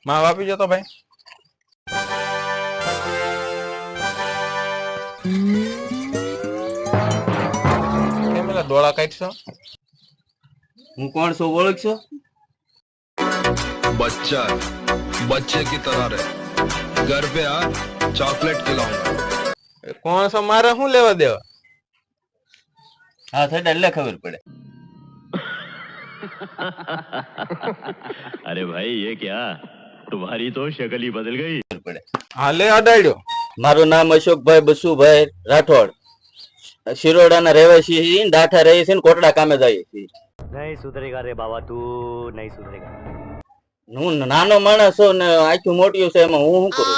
માં વાપી જતો ભાઈ કેમ પેલા ડોળા કાઢશો હું કોણ છું ઓળખશો? बच्चा बच्चे की तरह रहे घर पे आ चॉकलेट खिलाऊंगा કોણ છો મારે શું લેવા દેવા હા થતા એટલે ખબર પડે. अरे भाई ये क्या तुम्हारी तो शक्ल ही बदल गई. હા લે અડાડ્યો મારું નામ અશોકભાઈ બસુભાઈ રાઠોડ, શિરોડાના રહેવાસી છીએ, ડાઠા રહીએ છીએ ને કોટડા કામે જઈએ છીએ. नहीं सुधरेगा रे बाबा तू नहीं सुधरेगा. હું નાનો માણસ છું ને આખું મોટિયું છે, એમાં હું શું કરું?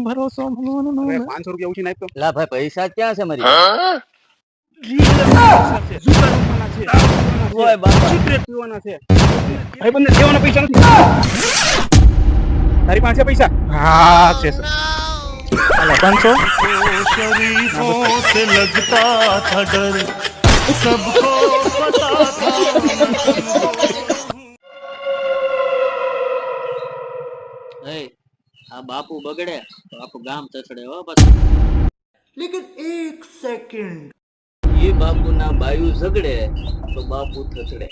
ભરોસો 500 રૂપિયા ઉછી નાખ્યો. લા ભાઈ પૈસા ક્યાં છે મારી? ઓય બાપા સિગરેટ પીવાના છે. ભાઈ બંને દેવાના પૈસા નથી. તારી પાસે પૈસા? હા છે સર 500 शरीफों से लगता था डर सबको पता था. આ બાપુ બગડે તો આખું ગામ ચસડે હો પાછું. लेकिन एक सेकंड એ બાપુ ના બાયુ ઝગડે તો બાપુ થચડે.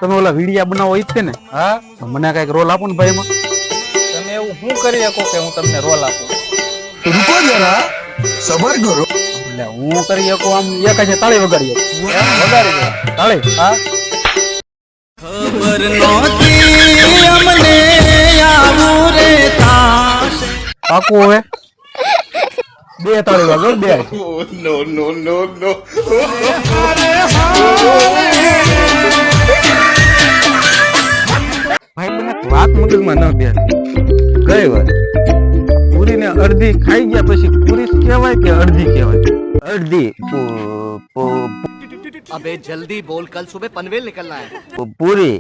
તમે ઓલા વિડિયા બનાવો ઈ જ છે ને? હા તો મને કઈક રોલ આપો ને ભાઈ એમાં. તમે એવું શું કરી શકો કે હું તમને રોલ આપું रुको जरा सबर करो એટલે હું કરી શકું આમ એક છે તાળી વગાડી શકું. વગાડી દો તાળી? હા खबर नोती हमने आऊं रे ताश. પાકું હવે બે તાળી વાગો બે. नो नो नो नो ભાઈ મને વાત મગજમાં ન બેસતી કઈ વાત પૂરીને અડધી ખાઈ ગયા પછી પૂરી જ કહેવાય કે અડધી કહેવાય અડધી अबे जल्दी बोल कल सुबह पनवेल निकलना है. પૂરી